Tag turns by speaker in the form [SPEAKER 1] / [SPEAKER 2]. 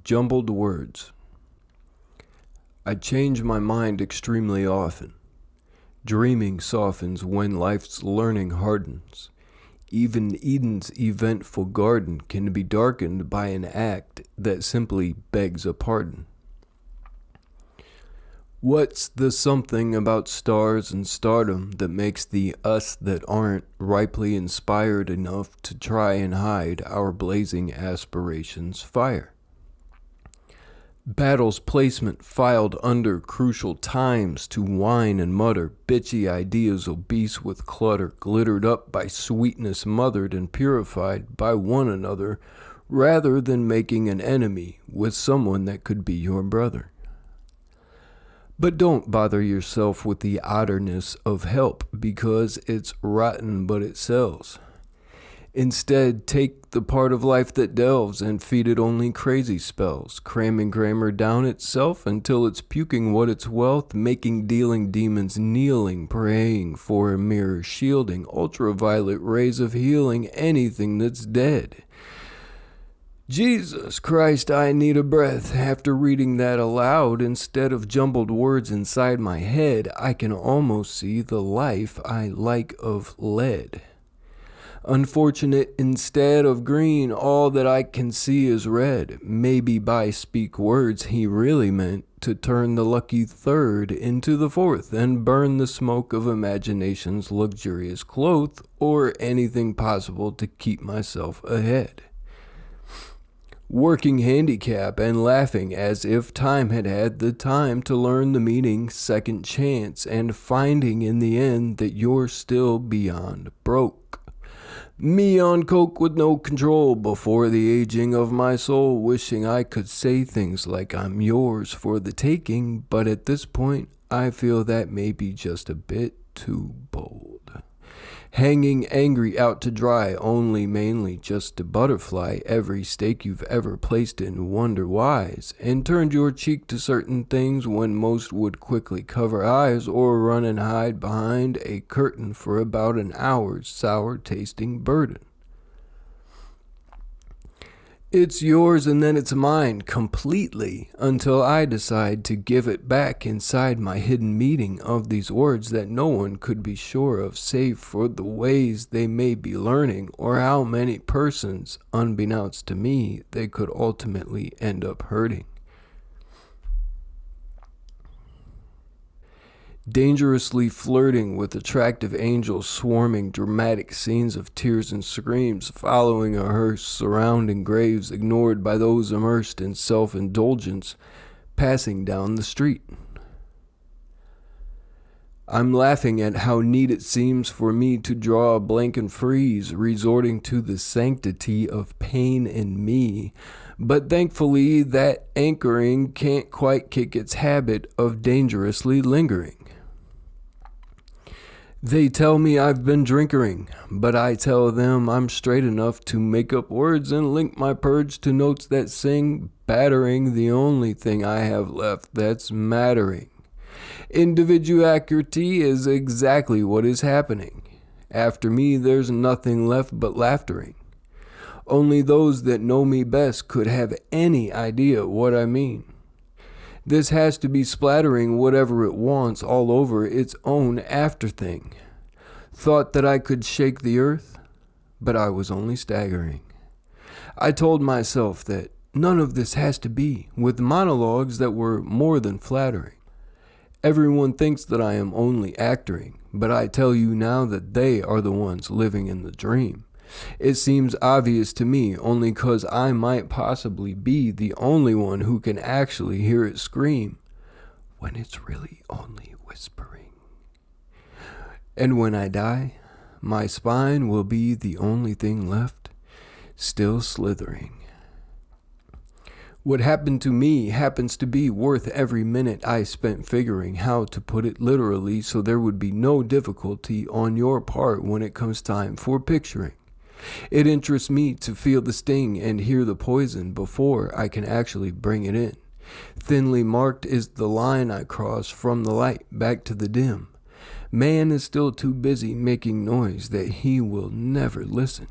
[SPEAKER 1] Jumbled Words. I change my mind extremely often. Dreaming softens when life's learning hardens. Even Eden's eventful garden can be darkened by an act that simply begs a pardon. What's the something about stars and stardom that makes the us that aren't ripely inspired enough to try and hide our blazing aspirations' fire? Battle's placement filed under crucial times to whine and mutter, bitchy ideas obese with clutter, glittered up by sweetness mothered and purified by one another, rather than making an enemy with someone that could be your brother. But don't bother yourself with the odderness of help, because it's rotten but it sells. Instead, take the part of life that delves and feed it only crazy spells, cramming grammar down itself until it's puking what it's wealth, making dealing demons kneeling, praying for a mirror shielding ultraviolet rays of healing anything that's dead. Jesus Christ, I need a breath. After reading that aloud, instead of jumbled words inside my head, I can almost see the life I like of lead. Unfortunate, instead of green, all that I can see is red. Maybe by speak words he really meant to turn the lucky third into the fourth and burn the smoke of imagination's luxurious cloth, or anything possible to keep myself ahead. Working handicap and laughing as if time had had the time to learn the meaning second chance, and finding in the end that you're still beyond broke. Me on coke with no control before the aging of my soul, wishing I could say things like I'm yours for the taking, but at this point I feel that may be just a bit too bold. Hanging angry out to dry, only mainly just to butterfly every stake you've ever placed in wonder wise, and turned your cheek to certain things when most would quickly cover eyes or run and hide behind a curtain for about an hour's sour-tasting burden. It's yours and then it's mine completely, until I decide to give it back inside my hidden meaning of these words that no one could be sure of save for the ways they may be learning, or how many persons, unbeknownst to me, they could ultimately end up hurting. Dangerously flirting with attractive angels, swarming dramatic scenes of tears and screams, following a hearse, surrounding graves ignored by those immersed in self-indulgence, passing down the street. I'm laughing at how neat it seems for me to draw a blank and freeze, resorting to the sanctity of pain in me, but thankfully that anchoring can't quite kick its habit of dangerously lingering. They tell me I've been drinkering, but I tell them I'm straight enough to make up words and link my purge to notes that sing, battering the only thing I have left that's mattering. Individuality is exactly what is happening. After me, there's nothing left but laughtering. Only those that know me best could have any idea what I mean. This has to be splattering whatever it wants all over its own afterthing. Thought that I could shake the earth, but I was only staggering. I told myself that none of this has to be, with monologues that were more than flattering. Everyone thinks that I am only acting, but I tell you now that they are the ones living in the dream. It seems obvious to me only 'cause I might possibly be the only one who can actually hear it scream, when it's really only whispering. And when I die, my spine will be the only thing left, still slithering. What happened to me happens to be worth every minute I spent figuring how to put it literally so there would be no difficulty on your part when it comes time for picturing. It interests me to feel the sting and hear the poison before I can actually bring it in. Thinly marked is the line I cross from the light back to the dim. Man is still too busy making noise that he will never listen.